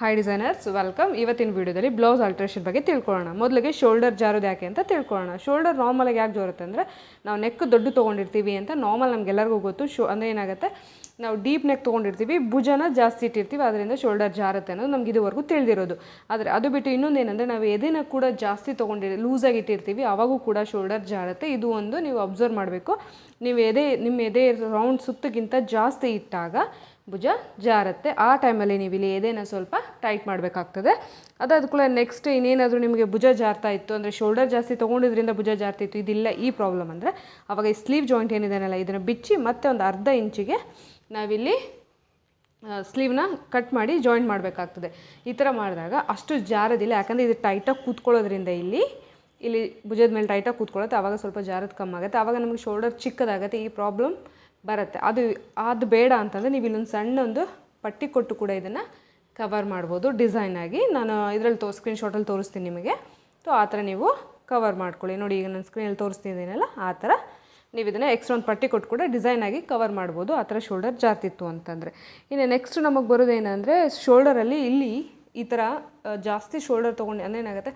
Hi designers, welcome. ಇವತ್ತಿನ ವಿಡಿಯೋದಲ್ಲಿ blouse alteration ಬಗ್ಗೆ ತಿಳ್ಕೊಳ್ಳೋಣ. ಮೊದಲಿಗೆ ಶೋಲ್ಡರ್ ಜಾರೋದು ಯಾಕೆ ಅಂತ ತಿಳ್ಕೊಳ್ಳೋಣ. ಶೋಲ್ಡರ್ ನಾರ್ಮಲಾಗಿ ಯಾಕೆ ಜಾರುತ್ತೆ ಅಂದರೆ, ನಾವು ನೆಕ್ ದೊಡ್ಡ ತೊಗೊಂಡಿರ್ತೀವಿ ಅಂತ ನಾರ್ಮಲ್ ನಮಗೆಲ್ಲರಿಗೂ ಗೊತ್ತು. ಅಂದರೆ ಏನಾಗುತ್ತೆ, ನಾವು ಡೀಪ್ ನೆಕ್ ತೊಗೊಂಡಿರ್ತೀವಿ, ಭುಜನ ಜಾಸ್ತಿ ಇಟ್ಟಿರ್ತೀವಿ, ಅದರಿಂದ ಶೋಲ್ಡರ್ ಜಾರುತ್ತೆ ಅನ್ನೋದು ನಮ್ಗೆ ಇದುವರೆಗೂ ತಿಳಿದಿರೋದು. ಆದರೆ ಅದು ಬಿಟ್ಟು ಇನ್ನೊಂದು ಏನಂದರೆ, ನಾವು ಎದೆನ ಕೂಡ ಜಾಸ್ತಿ ಲೂಸಾಗಿ ಇಟ್ಟಿರ್ತೀವಿ, ಆವಾಗೂ ಕೂಡ ಶೋಲ್ಡರ್ ಜಾರುತ್ತೆ. ಇದು ಒಂದು ನೀವು ಅಬ್ಸರ್ವ್ ಮಾಡಬೇಕು. ನಿಮ್ಮ ಎದೆ ರೌಂಡ್ ಸುತ್ತಕ್ಕಿಂತ ಜಾಸ್ತಿ ಇಟ್ಟಾಗ ಭುಜ ಜಾರುತ್ತೆ. ಆ ಟೈಮಲ್ಲಿ ನೀವು ಇಲ್ಲಿ ಎದೆನ ಸ್ವಲ್ಪ ಟೈಟ್ ಮಾಡಬೇಕಾಗ್ತದೆ. ಅದಾದ ಕೂಡ ನೆಕ್ಸ್ಟ್ ಇನ್ನೇನಾದರೂ ನಿಮಗೆ ಭುಜ ಜಾರ್ತಾ ಇತ್ತು ಅಂದರೆ, ಶೋಲ್ಡರ್ ಜಾಸ್ತಿ ತೊಗೊಂಡಿದ್ರಿಂದ ಭುಜ ಜಾರ್ತಿತ್ತು, ಇದಿಲ್ಲ ಈ ಪ್ರಾಬ್ಲಮ್ ಅಂದರೆ, ಆವಾಗ ಈ ಸ್ಲೀವ್ ಜಾಯಿಂಟ್ ಏನಿದೆನಲ್ಲ ಇದನ್ನು ಬಿಚ್ಚಿ ಮತ್ತೆ ಒಂದು ಅರ್ಧ ಇಂಚಿಗೆ ನಾವಿಲ್ಲಿ ಸ್ಲೀವ್ನ ಕಟ್ ಮಾಡಿ ಜಾಯಿಂಟ್ ಮಾಡಬೇಕಾಗ್ತದೆ. ಈ ಥರ ಮಾಡಿದಾಗ ಅಷ್ಟು ಜಾರೋದಿಲ್ಲ, ಯಾಕಂದರೆ ಇದು ಟೈಟಾಗಿ ಕೂತ್ಕೊಳ್ಳೋದ್ರಿಂದ ಇಲ್ಲಿ ಭುಜದ ಮೇಲೆ ಟೈಟಾಗಿ ಕೂತ್ಕೊಳ್ಳುತ್ತೆ. ಆವಾಗ ಸ್ವಲ್ಪ ಜಾರೋದು ಕಮ್ಮಿ ಆಗುತ್ತೆ, ಆವಾಗ ನಮಗೆ ಶೋಲ್ಡರ್ ಚಿಕ್ಕದಾಗುತ್ತೆ, ಈ ಪ್ರಾಬ್ಲಮ್ ಬರುತ್ತೆ. ಅದು ಬೇಡ ಅಂತಂದರೆ ನೀವು ಇಲ್ಲೊಂದು ಸಣ್ಣ ಒಂದು ಪಟ್ಟಿ ಕೊಟ್ಟು ಕೂಡ ಇದನ್ನು ಕವರ್ ಮಾಡ್ಬೋದು ಡಿಸೈನಾಗಿ. ನಾನು ಇದರಲ್ಲಿ ಸ್ಕ್ರೀನ್ಶಾಟಲ್ಲಿ ತೋರಿಸ್ತೀನಿ ನಿಮಗೆ. ಆ ಥರ ನೀವು ಕವರ್ ಮಾಡ್ಕೊಳ್ಳಿ. ನೋಡಿ, ಈಗ ನಾನು ಸ್ಕ್ರೀನಲ್ಲಿ ತೋರಿಸ್ತಿದ್ದೀನಲ್ಲ, ಆ ಥರ ನೀವು ಇದನ್ನು ಎಕ್ಸ್ಟ್ರಾ ಒಂದು ಪಟ್ಟಿ ಕೊಟ್ಟು ಕೂಡ ಡಿಸೈನಾಗಿ ಕವರ್ ಮಾಡ್ಬೋದು, ಆ ಥರ ಶೋಲ್ಡರ್ ಜಾರ್ತಿತ್ತು ಅಂತಂದರೆ. ಇನ್ನು ನೆಕ್ಸ್ಟ್ ನಮಗೆ ಬರೋದೇನೆಂದರೆ, ಶೋಲ್ಡರಲ್ಲಿ ಇಲ್ಲಿ ಈ ಥರ ಜಾಸ್ತಿ ಶೋಲ್ಡರ್ ತೊಗೊಂಡು ಅಂದರೆ ಏನಾಗುತ್ತೆ,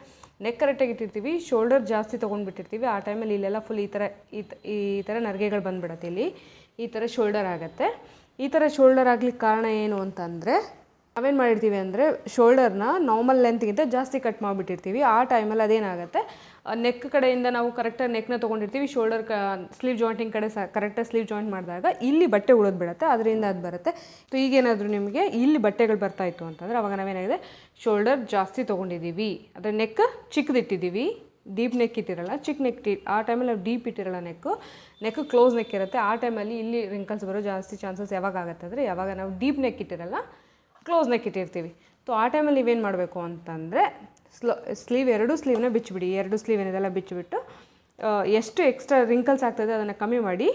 ನೆಕ್ ಕರೆಕ್ಟಾಗಿ ಇಟ್ಟಿರ್ತೀವಿ, ಶೋಲ್ಡರ್ ಜಾಸ್ತಿ ತೊಗೊಂಡ್ಬಿಟ್ಟಿರ್ತೀವಿ. ಆ ಟೈಮಲ್ಲಿ ಇಲ್ಲೆಲ್ಲ ಫುಲ್ ಈ ಥರ ನರಿಗೆಗಳು ಬಂದುಬಿಡುತ್ತೆ. ಇಲ್ಲಿ ಈ ಥರ ಶೋಲ್ಡರ್ ಆಗುತ್ತೆ. ಈ ಥರ ಶೋಲ್ಡರ್ ಆಗ್ಲಿಕ್ಕೆ ಕಾರಣ ಏನು ಅಂತಂದರೆ, ನಾವೇನು ಮಾಡಿರ್ತೀವಿ ಅಂದರೆ, ಶೋಲ್ಡರ್ನ ನಾರ್ಮಲ್ ಲೆಂತ್ಗಿಂತ ಜಾಸ್ತಿ ಕಟ್ ಮಾಡಿಬಿಟ್ಟಿರ್ತೀವಿ. ಆ ಟೈಮಲ್ಲಿ ಅದೇನಾಗುತ್ತೆ, ನೆಕ್ ಕಡೆಯಿಂದ ನಾವು ಕರೆಕ್ಟಾಗಿ ನೆಕ್ನ ತೊಗೊಂಡಿರ್ತೀವಿ, ಶೋಲ್ಡರ್ ಸ್ಲೀವ್ ಜಾಯಿಂಟಿಂಗ್ ಕಡೆ ಕರೆಕ್ಟಾಗಿ ಸ್ಲೀವ್ ಜಾಯಿಂಟ್ ಮಾಡಿದಾಗ ಇಲ್ಲಿ ಬಟ್ಟೆ ಉಳೋದು ಬಿಡುತ್ತೆ, ಅದರಿಂದ ಅದು ಬರುತ್ತೆ. ಸೊ ಈಗೇನಾದರೂ ನಿಮಗೆ ಇಲ್ಲಿ ಬಟ್ಟೆಗಳು ಬರ್ತಾಯಿತ್ತು ಅಂತಂದರೆ, ಅವಾಗ ನಾವೇನಾಗಿದೆ, ಶೋಲ್ಡರ್ ಜಾಸ್ತಿ ತೊಗೊಂಡಿದ್ದೀವಿ, ಅಂದರೆ ನೆಕ್ ಚಿಕ್ಕದಿಟ್ಟಿದ್ದೀವಿ, ಡೀಪ್ ನೆಕ್ ಇಟ್ಟಿರಲ್ಲ, ಚಿಕ್ಕ ನೆಕ್ ಆ ಟೈಮಲ್ಲಿ ನಾವು ಡೀಪ್ ಇಟ್ಟಿರಲ್ಲ, ನೆಕ್ ಕ್ಲೋಸ್ ನೆಕ್ ಇರುತ್ತೆ. ಆ ಟೈಮಲ್ಲಿ ಇಲ್ಲಿ ರಿಂಕಲ್ಸ್ ಬರೋ ಜಾಸ್ತಿ ಚಾನ್ಸಸ್ ಯಾವಾಗ ಆಗುತ್ತೆ ಅಂದರೆ, ಯಾವಾಗ ನಾವು ಡೀಪ್ ನೆಕ್ ಇಟ್ಟಿರಲ್ಲ, ಕ್ಲೋಸ್ ನೆಕ್ ಇಟ್ಟಿರ್ತೀವಿ. ಸೊ ಆ ಟೈಮಲ್ಲಿ ನೀವೇನು ಮಾಡಬೇಕು ಅಂತಂದರೆ, ಎರಡೂ ಸ್ಲೀವ್ನ ಬಿಚ್ಚಿಬಿಡಿ. ಎರಡು ಸ್ಲೀವ್ ಏನಿದೆಲ್ಲ ಬಿಚ್ಚಿಬಿಟ್ಟು ಎಷ್ಟು ಎಕ್ಸ್ಟ್ರಾ ರಿಂಕಲ್ಸ್ ಆಗ್ತದೆ ಅದನ್ನು ಕಮ್ಮಿ ಮಾಡಿ,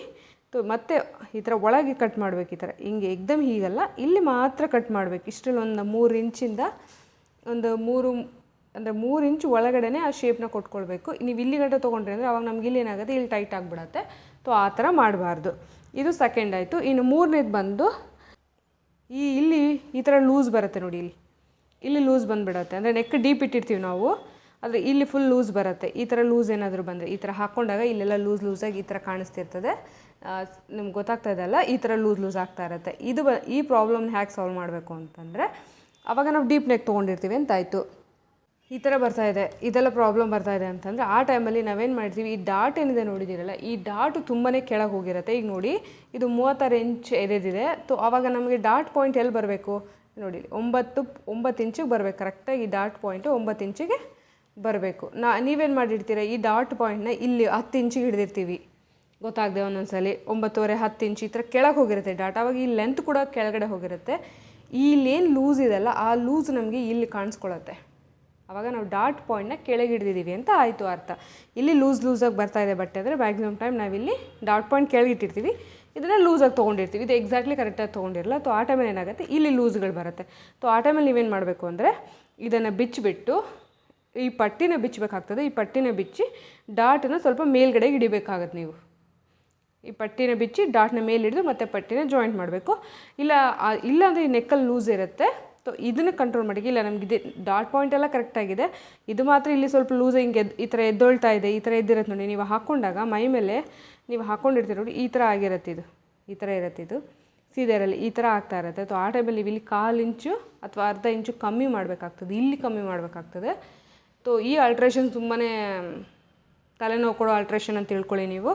ಮತ್ತೆ ಈ ಥರ ಒಳಗೆ ಕಟ್ ಮಾಡಬೇಕು. ಈ ಥರ ಹಿಂಗೆ ಎಕ್ದಮ್ ಹೀಗಲ್ಲ, ಇಲ್ಲಿ ಮಾತ್ರ ಕಟ್ ಮಾಡಬೇಕು. ಇಷ್ಟರಲ್ಲಿ ಒಂದು 3 ಇಂಚಿಂದ ಒಂದು 3 ಇಂಚ್ ಒಳಗಡೆ ಆ ಶೇಪ್ನ ಕೊಟ್ಕೊಳ್ಬೇಕು. ನೀವು ಇಲ್ಲಿ ಗಂಟೆ ತೊಗೊಂಡ್ರಿ ಅಂದರೆ ಅವಾಗ ನಮ್ಗೆ ಇಲ್ಲಿ ಏನಾಗುತ್ತೆ, ಇಲ್ಲಿ ಟೈಟ್ ಆಗಿಬಿಡತ್ತೆ. ಸೊ ಆ ಥರ ಮಾಡಬಾರ್ದು. ಇದು ಸೆಕೆಂಡ್ ಆಯಿತು. ಇನ್ನು ಮೂರನೇದು ಬಂದು, ಇಲ್ಲಿ ಈ ಥರ ಲೂಸ್ ಬರುತ್ತೆ ನೋಡಿ, ಇಲ್ಲಿ ಲೂಸ್ ಬಂದುಬಿಡುತ್ತೆ. ಅಂದರೆ ನೆಕ್ ಡೀಪ್ ಇಟ್ಟಿರ್ತೀವಿ ನಾವು, ಆದರೆ ಇಲ್ಲಿ ಫುಲ್ ಲೂಸ್ ಬರುತ್ತೆ. ಈ ಥರ ಲೂಸ್ ಏನಾದರೂ ಬಂದರೆ, ಈ ಥರ ಹಾಕ್ಕೊಂಡಾಗ ಇಲ್ಲೆಲ್ಲ ಲೂಸಾಗಿ ಈ ಥರ ಕಾಣಿಸ್ತಿರ್ತದೆ. ನಿಮ್ಗೆ ಗೊತ್ತಾಗ್ತಾ ಇದೆಯಲ್ಲ, ಈ ಥರ ಲೂಸ್ ಆಗ್ತಾ ಇರುತ್ತೆ. ಈ ಪ್ರಾಬ್ಲಮ್ನ ಹೇಗೆ ಸಾಲ್ವ್ ಮಾಡಬೇಕು ಅಂತಂದರೆ, ಆವಾಗ ನಾವು ಡೀಪ್ ನೆಕ್ ತೊಗೊಂಡಿರ್ತೀವಿ ಅಂತಾಯಿತು, ಈ ಥರ ಬರ್ತಾಯಿದೆ, ಇದೆಲ್ಲ ಪ್ರಾಬ್ಲಮ್ ಬರ್ತಾಯಿದೆ ಅಂತಂದರೆ, ಆ ಟೈಮಲ್ಲಿ ನಾವೇನು ಮಾಡ್ತೀವಿ, ಈ ಡಾಟ್ ಏನಿದೆ ನೋಡಿದ್ದೀರಲ್ಲ, ಈ ಡಾಟು ತುಂಬಾ ಕೆಳಗೆ ಹೋಗಿರುತ್ತೆ. ಈಗ ನೋಡಿ, ಇದು 36 ಇಂಚ್ ಎದೆದಿದೆ. ಸೊ ಆವಾಗ ನಮಗೆ ಡಾಟ್ ಪಾಯಿಂಟ್ ಎಲ್ಲಿ ಬರಬೇಕು ನೋಡಿ, 9 ಇಂಚಿಗೆ ಬರಬೇಕು. ಕರೆಕ್ಟಾಗಿ ಈ ಡಾಟ್ ಪಾಯಿಂಟು 9 ಇಂಚಿಗೆ ಬರಬೇಕು. ನೀವೇನು ಮಾಡಿರ್ತೀರ, ಈ ಡಾಟ್ ಪಾಯಿಂಟ್ನ ಇಲ್ಲಿ 10 ಇಂಚಿಗೆ ಹಿಡಿದಿರ್ತೀವಿ, ಗೊತ್ತಾಗದೆ ಒಂದೊಂದ್ಸಲಿ 9.5 10 ಇಂಚ್ ಈ ಥರ ಕೆಳಗೆ ಹೋಗಿರುತ್ತೆ ಡಾಟ್. ಆವಾಗ ಈ ಲೆಂತ್ ಕೂಡ ಕೆಳಗಡೆ ಹೋಗಿರುತ್ತೆ. ಇಲ್ಲೇನು ಲೂಸ್ ಇದೆಲ್ಲ, ಆ ಲೂಸ್ ನಮಗೆ ಇಲ್ಲಿ ಕಾಣಿಸ್ಕೊಳತ್ತೆ. ಆವಾಗ ನಾವು ಡಾಟ್ ಪಾಯಿಂಟ್ನ ಕೆಳಗೆ ಹಿಡಿದಿದ್ದೀವಿ ಅಂತ ಆಯಿತು ಅರ್ಥ. ಇಲ್ಲಿ ಲೂಸಾಗಿ ಬರ್ತಾಯಿದೆ ಬಟ್ಟೆ ಅಂದರೆ, ಮ್ಯಾಕ್ಸಿಮಮ್ ಟೈಮ್ ನಾವಿಲ್ಲಿ ಡಾಟ್ ಪಾಯಿಂಟ್ ಕೆಳಗೆ ಇಟ್ಟಿರ್ತೀವಿ, ಇದನ್ನು ಲೂಸಾಗಿ ತೊಗೊಂಡಿರ್ತೀವಿ, ಇದು ಎಕ್ಸಾಕ್ಟ್ಲಿ ಕರೆಕ್ಟಾಗಿ ತೊಗೊಂಡಿರಲ್ಲ. ಸೊ ಆ ಟೈಮಲ್ಲಿ ಏನಾಗುತ್ತೆ, ಇಲ್ಲಿ ಲೂಸ್ಗಳು ಬರುತ್ತೆ. ಸೊ ಆ ಟೈಮಲ್ಲಿ ನೀವೇನು ಮಾಡಬೇಕು ಅಂದರೆ, ಇದನ್ನು ಬಿಚ್ಚಿಬಿಟ್ಟು ಈ ಪಟ್ಟಿನ ಬಿಚ್ಚಬೇಕಾಗ್ತದೆ. ಈ ಪಟ್ಟಿನ ಬಿಚ್ಚಿ ಡಾಟನ್ನು ಸ್ವಲ್ಪ ಮೇಲ್ಗಡೆಗೆ ಹಿಡಿಬೇಕಾಗತ್ತೆ. ನೀವು ಈ ಪಟ್ಟಿನ ಬಿಚ್ಚಿ ಡಾಟ್ನ ಮೇಲೆ ಹಿಡಿದು ಮತ್ತೆ ಪಟ್ಟಿನ ಜಾಯಿಂಟ್ ಮಾಡಬೇಕು. ಇಲ್ಲಾಂದರೆ ಈ ನೆಕ್ಕಲ್ಲಿ ಲೂಸ್ ಇರುತ್ತೆ. ಸೊ ಇದನ್ನು ಕಂಟ್ರೋಲ್ ಮಾಡಿ. ಇಲ್ಲ ನಮಗಿದೆ ಡಾಟ್ ಪಾಯಿಂಟ್ ಎಲ್ಲ ಕರೆಕ್ಟಾಗಿದೆ, ಇದು ಮಾತ್ರ ಇಲ್ಲಿ ಸ್ವಲ್ಪ ಲೂಸ್ ಹಿಂಗೆ ಈ ಥರ ಎದ್ದೊಳ್ತಾ ಇದೆ, ಈ ಥರ ಎದ್ದಿರುತ್ತೆ ನೋಡಿ. ನೀವು ಹಾಕ್ಕೊಂಡಾಗ ಮೈ ಮೇಲೆ ನೀವು ಹಾಕ್ಕೊಂಡಿರ್ತೀರಿ ನೋಡಿ, ಈ ಥರ ಆಗಿರುತ್ತೆ, ಈ ಥರ ಇರುತ್ತೆ, ಇದು ಸೀದರಲ್ಲಿ ಈ ಥರ ಆಗ್ತಾ ಇರುತ್ತೆ. ಸೊ ಆ ಟೈಮಲ್ಲಿ ನೀವು ಇಲ್ಲಿ 1/4 ಇಂಚು ಅಥವಾ ಅರ್ಧ ಇಂಚು ಕಮ್ಮಿ ಮಾಡಬೇಕಾಗ್ತದೆ, ಇಲ್ಲಿ ಕಮ್ಮಿ ಮಾಡಬೇಕಾಗ್ತದೆ. ಸೊ ಈ ಆಲ್ಟ್ರೇಷನ್ ತುಂಬಾ ತಲೆನೋವು ಕೊಡೋ ಆಲ್ಟ್ರೇಷನ್ ಅಂತ ತಿಳ್ಕೊಳ್ಳಿ ನೀವು.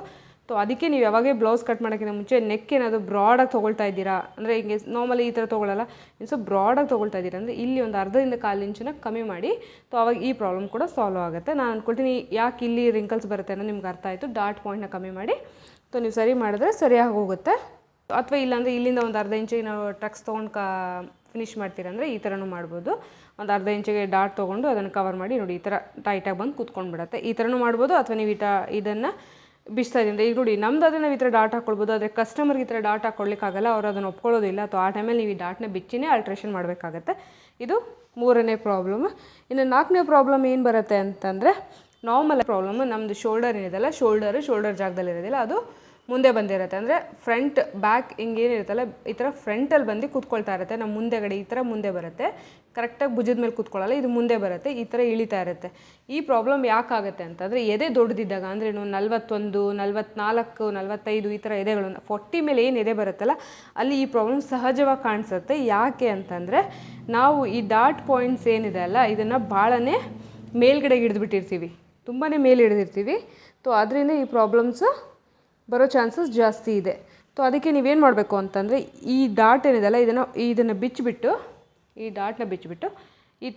ಸೊ ಅದಕ್ಕೆ ನೀವು ಯಾವಾಗೇ ಬ್ಲೌಸ್ ಕಟ್ ಮಾಡೋಕ್ಕಿಂತ ಮುಂಚೆ ನೆಕ್ ಏನಾದರೂ ಬ್ರಾಡಾಗಿ ತೊಗೊಳ್ತಾ ಇದ್ದೀರಾ ಅಂದರೆ, ಹಿಂಗೆ ನಾರ್ಮಲಿ ಈ ಥರ ತೊಗೊಳ್ಳಲ್ಲ, ಸೊ ಬ್ರಾಡಾಗಿ ತೊಗೊಳ್ತಾ ಇದ್ದೀರಾ ಅಂದರೆ ಇಲ್ಲಿ ಒಂದು ಅರ್ಧದಿಂದ 1/4 ಇಂಚನ್ನ ಕಮ್ಮಿ ಮಾಡಿ. ಸೊ ಅವಾಗ ಈ ಪ್ರಾಬ್ಲಮ್ ಕೂಡ ಸಾಲ್ವ್ ಆಗುತ್ತೆ. ನಾನು ಅಂದ್ಕೊಳ್ತೀನಿ ಯಾಕೆ ಇಲ್ಲಿ ರಿಂಕಲ್ಸ್ ಬರುತ್ತೆ ಅನ್ನೋ ನಿಮ್ಗೆ ಅರ್ಥ ಆಯಿತು. ಡಾಟ್ ಪಾಯಿಂಟ್ನ ಕಮ್ಮಿ ಮಾಡಿ, ಸೊ ನೀವು ಸರಿ ಮಾಡಿದ್ರೆ ಸರಿಯಾಗಿ ಹೋಗುತ್ತೆ. ಅಥವಾ ಇಲ್ಲಾಂದರೆ ಇಲ್ಲಿಂದ ಒಂದು ಅರ್ಧ ಇಂಚಿಗೆ ನಾವು ಟಕ್ಸ್ ತೊಗೊಂಡು ಫಿನಿಷ್ ಮಾಡ್ತೀರಂದರೆ ಈ ಥರನೂ ಮಾಡ್ಬೋದು. ಒಂದು ಅರ್ಧ ಇಂಚಿಗೆ ಡಾಟ್ ತೊಗೊಂಡು ಅದನ್ನು ಕವರ್ ಮಾಡಿ ನೋಡಿ, ಈ ಥರ ಟೈಟಾಗಿ ಬಂದು ಕೂತ್ಕೊಂಡ್ಬಿಡುತ್ತೆ. ಈ ಥರನೂ ಮಾಡ್ಬೋದು. ಅಥವಾ ನೀವು ಇದನ್ನು ಬಿಚ್ತಾ ಇದ್ದಿಂದ ಈಗ ನೋಡಿ, ನಮ್ದಾದರೆ ನಾವು ಈ ಥರ ಡಾಟ್ ಹಾಕ್ಕೊಳ್ಬೋದು, ಆದರೆ ಕಸ್ಟಮರ್ಗೆ ಈ ಥರ ಡಾಟ್ ಹಾಕ್ಕೊಳ್ಲಿಕ್ಕಾಗಲ್ಲ, ಅವರು ಅದನ್ನು ಒಪ್ಕೊಳ್ಳೋದಿಲ್ಲ. ಅಥವಾ ಆ ಟೈಮಲ್ಲಿ ನೀವು ಈ ಡಾಟ್ನ ಬಿಚ್ಚಿನೇ ಆಲ್ಟ್ರೇಷನ್ ಮಾಡಬೇಕಾಗತ್ತೆ. ಇದು 3ನೇ ಪ್ರಾಬ್ಲಮ್. ಇನ್ನು 4ನೇ ಪ್ರಾಬ್ಲಮ್ ಏನು ಬರುತ್ತೆ ಅಂತಂದರೆ, ನಾರ್ಮಲ್ ಪ್ರಾಬ್ಲಮ್ ನಮ್ಮದು ಶೋಲ್ಡರ್ ಏನಿದೆಲ್ಲ, ಶೋಲ್ಡರ್ ಜಾಗದಲ್ಲಿ ಇರೋದಿಲ್ಲ, ಅದು ಮುಂದೆ ಬಂದಿರುತ್ತೆ. ಅಂದರೆ ಫ್ರಂಟ್ ಬ್ಯಾಕ್ ಹಿಂಗೇನಿರುತ್ತಲ್ಲ ಈ ಥರ ಫ್ರಂಟಲ್ಲಿ ಬಂದು ಕೂತ್ಕೊಳ್ತಾ ಇರುತ್ತೆ. ನಮ್ಮ ಮುಂದೆಗಡೆ ಈ ಥರ ಮುಂದೆ ಬರುತ್ತೆ, ಕರೆಕ್ಟಾಗಿ ಭುಜದ ಮೇಲೆ ಕೂತ್ಕೊಳ್ಳಲ್ಲ, ಇದು ಮುಂದೆ ಬರುತ್ತೆ, ಈ ಥರ ಇಳಿತಾ ಇರುತ್ತೆ. ಈ ಪ್ರಾಬ್ಲಮ್ ಯಾಕಾಗುತ್ತೆ ಅಂತಂದರೆ ಎದೆ ದೊಡ್ಡದಿದ್ದಾಗ, ಅಂದರೆ 41, 44, 45 ಈ ಥರ ಎದೆಗಳು 40 ಮೇಲೆ ಏನು ಎದೆ ಬರುತ್ತಲ್ಲ ಅಲ್ಲಿ ಈ ಪ್ರಾಬ್ಲಮ್ ಸಹಜವಾಗಿ ಕಾಣಿಸುತ್ತೆ. ಯಾಕೆ ಅಂತಂದರೆ ನಾವು ಈ ಡಾಟ್ ಪಾಯಿಂಟ್ಸ್ ಏನಿದೆ ಅಲ್ಲ ಇದನ್ನು ಭಾಳನೇ ಮೇಲ್ಗಡೆಗೆ ಹಿಡಿದ್ಬಿಟ್ಟಿರ್ತೀವಿ, ತುಂಬಾ ಮೇಲೆ ಹಿಡಿದಿರ್ತೀವಿ. ಸೊ ಅದರಿಂದ ಈ ಪ್ರಾಬ್ಲಮ್ಸ್ ಬರೋ ಚಾನ್ಸಸ್ ಜಾಸ್ತಿ ಇದೆ. ಸೊ ಅದಕ್ಕೆ ನೀವೇನು ಮಾಡಬೇಕು ಅಂತಂದರೆ ಈ ಡಾಟ್ ಏನಿದೆಲ್ಲ ಇದನ್ನು ಬಿಚ್ಚಿಬಿಟ್ಟು, ಈ ಡಾಟ್ನ ಬಿಚ್ಚಿಬಿಟ್ಟು ಈ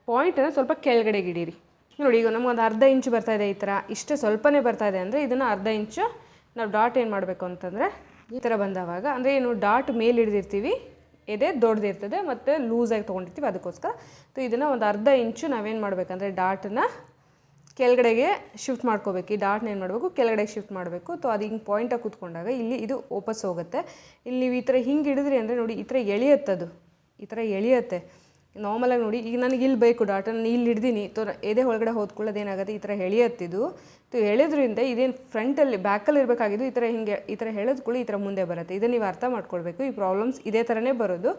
ಪಾಯಿಂಟನ್ನು ಸ್ವಲ್ಪ ಕೆಳಗಡೆಗೆ ಇಡೀರಿ. ನೋಡಿ, ಈಗ ನಮಗೊಂದು ಅರ್ಧ ಇಂಚು ಬರ್ತಾಯಿದೆ, ಈ ಥರ ಇಷ್ಟೇ ಸ್ವಲ್ಪನೇ ಬರ್ತಾಯಿದೆ ಅಂದರೆ ಇದನ್ನು ಅರ್ಧ ಇಂಚು ನಾವು ಡಾಟ್ ಏನು ಮಾಡಬೇಕು ಅಂತಂದರೆ ಈ ಥರ ಬಂದವಾಗ, ಅಂದರೆ ಏನು ಡಾಟ್ ಮೇಲೆ ಹಿಡಿದಿರ್ತೀವಿ, ಎದೆ ದೊಡ್ಡದಿರ್ತದೆ ಮತ್ತು ಲೂಸಾಗಿ ತೊಗೊಂಡಿರ್ತೀವಿ, ಅದಕ್ಕೋಸ್ಕರ. ಸೊ ಇದನ್ನು ಒಂದು ಅರ್ಧ ಇಂಚು ನಾವೇನು ಮಾಡಬೇಕಂದ್ರೆ ಡಾಟನ್ನು ಕೆಳಗಡೆಗೆ ಶಿಫ್ಟ್ ಮಾಡ್ಕೋಬೇಕು. ಈ ಡಾಟ್ನ ಏನು ಮಾಡಬೇಕು, ಕೆಳಗಡೆಗೆ ಶಿಫ್ಟ್ ಮಾಡಬೇಕು. ಸೊ ಅದು ಹಿಂಗೆ ಪಾಯಿಂಟಾಗಿ ಕೂತ್ಕೊಂಡಾಗ ಇಲ್ಲಿ ಇದು ವಾಪಸ್ ಹೋಗುತ್ತೆ. ಇಲ್ಲಿ ನೀವು ಈ ಥರ ಹಿಂಗೆ ಹಿಡಿದ್ರಿ ಅಂದರೆ ನೋಡಿ ಈ ಥರ ಎಳೆಯುತ್ತದು, ಈ ಥರ ಎಳೆಯುತ್ತೆ. ನಾರ್ಮಲಾಗಿ ನೋಡಿ, ಈಗ ನನಗೆ ಇಲ್ಲಿ ಬೇಕು ಡಾಟನ್ನು ಇಲ್ಲಿ ಹಿಡ್ದೀನಿ, ಎದೆ ಒಳಗಡೆ ಹೋದ್ಕೊಳ್ಳೋದು ಏನಾಗುತ್ತೆ, ಈ ಥರ ಎಳೆಯುತ್ತಿದ್ದು. ಸೊ ಎಳೆದ್ರಿಂದ ಇದೇನು ಫ್ರಂಟಲ್ಲಿ ಬ್ಯಾಕಲ್ಲಿ ಇರಬೇಕಾಗಿದ್ದು ಈ ಥರ ಹಿಂಗೆ ಈ ಥರ ಎಳೆದ್ಕೊಳ್ಳಿ ಈ ಥರ ಮುಂದೆ ಬರುತ್ತೆ. ಇದನ್ನು ನೀವು ಅರ್ಥ ಮಾಡ್ಕೊಳ್ಬೇಕು. ಈ ಪ್ರಾಬ್ಲಮ್ಸ್ ಇದೇ ಥರನೇ ಬರೋದು.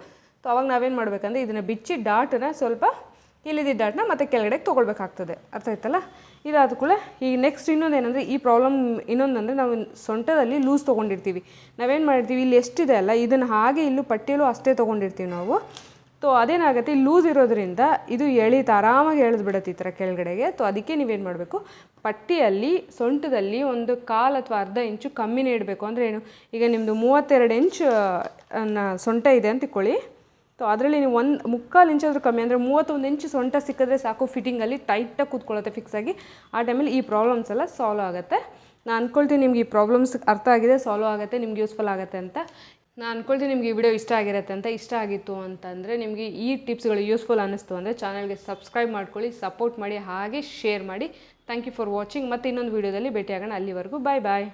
ಸೊ ಅವಾಗ ನಾವೇನು ಮಾಡಬೇಕಂದ್ರೆ ಇದನ್ನು ಬಿಚ್ಚಿ ಡಾಟನ್ನು ಸ್ವಲ್ಪ ಇಲ್ಲಿದ್ದ ಡಾಟ್ನ ಮತ್ತೆ ಕೆಳಗಡೆಗೆ ತೊಗೊಳ್ಬೇಕಾಗ್ತದೆ. ಅರ್ಥ ಆಯ್ತಲ್ಲ? ಇದಾದ ಕೂಡ ಈಗ ನೆಕ್ಸ್ಟ್ ಇನ್ನೊಂದು ಏನಂದರೆ ಈ ಪ್ರಾಬ್ಲಮ್ ಇನ್ನೊಂದಂದರೆ ನಾವು ಸೊಂಟದಲ್ಲಿ ಲೂಸ್ ತೊಗೊಂಡಿರ್ತೀವಿ. ನಾವೇನು ಮಾಡಿರ್ತೀವಿ, ಇಲ್ಲಿ ಎಷ್ಟಿದೆ ಅಲ್ಲ ಇದನ್ನು ಹಾಗೆ ಇಲ್ಲೂ ಪಟ್ಟಿಯಲ್ಲೂ ಅಷ್ಟೇ ತೊಗೊಂಡಿರ್ತೀವಿ ನಾವು. ಸೊ ಅದೇನಾಗುತ್ತೆ, ಇಲ್ಲಿ ಲೂಸ್ ಇರೋದ್ರಿಂದ ಇದು ಆರಾಮಾಗಿ ಎಳೆದು ಬಿಡುತ್ತೆ ಈ ಥರ ಕೆಳಗಡೆಗೆ. ಸೊ ಅದಕ್ಕೆ ನೀವೇನು ಮಾಡಬೇಕು, ಪಟ್ಟಿಯಲ್ಲಿ ಸೊಂಟದಲ್ಲಿ ಒಂದು 1/4 ಅಥವಾ ಅರ್ಧ ಇಂಚು ಕಮ್ಮಿನೇ ಇಡಬೇಕು. ಅಂದರೆ ಏನು, ಈಗ ನಿಮ್ಮದು 32 ಇಂಚು ಸೊಂಟ ಇದೆ ಅಂತ ಇಟ್ಕೊಳ್ಳಿ. ಸೊ ಅದರಲ್ಲಿ ನೀವು 1/4 ಇಂಚಾದರೂ ಕಮ್ಮಿ, ಅಂದರೆ 31 ಇಂಚು ಸೊಂಟ ಸಿಕ್ಕಿದ್ರೆ ಸಾಕು, ಫಿಟ್ಟಿಂಗಲ್ಲಿ ಟೈಟಾಗಿ ಕೂತ್ಕೊಳ್ಳುತ್ತೆ ಫಿಕ್ಸಾಗಿ. ಆ ಟೈಮಲ್ಲಿ ಈ ಪ್ರಾಬ್ಲಮ್ಸ್ ಎಲ್ಲ ಸಾಲ್ವ್ ಆಗುತ್ತೆ. ನಾನು ಅಂದ್ಕೊಳ್ತೀನಿ ನಿಮ್ಗೆ ಈ ಪ್ರಾಬ್ಲಮ್ಸ್ ಅರ್ಥ ಆಗಿದೆ, ಸಾಲ್ವ್ ಆಗುತ್ತೆ, ನಿಮ್ಗೆ ಯೂಸ್ಫುಲ್ ಆಗುತ್ತೆ ಅಂತ. ನಾನು ಅಂದ್ಕೊಳ್ತೀನಿ ನಿಮ್ಗೆ ಈ ವಿಡಿಯೋ ಇಷ್ಟ ಆಗಿರುತ್ತೆ ಅಂತ. ಇಷ್ಟ ಆಗಿತ್ತು ಅಂತಂದರೆ, ನಿಮಗೆ ಈ ಟಿಪ್ಸ್ಗಳು ಯೂಸ್ಫುಲ್ ಅನ್ನಿಸ್ತು ಅಂದರೆ ಚಾನಲ್ಗೆ ಸಬ್ಸ್ಕ್ರೈಬ್ ಮಾಡ್ಕೊಳ್ಳಿ, ಸಪೋರ್ಟ್ ಮಾಡಿ, ಹಾಗೆ ಶೇರ್ ಮಾಡಿ. Thank you for watching. ಮತ್ತು ಇನ್ನೊಂದು ವೀಡಿಯೋದಲ್ಲಿ ಭೇಟಿಯಾಗೋಣ. ಅಲ್ಲಿವರೆಗೂ ಬಾಯ್ ಬಾಯ್.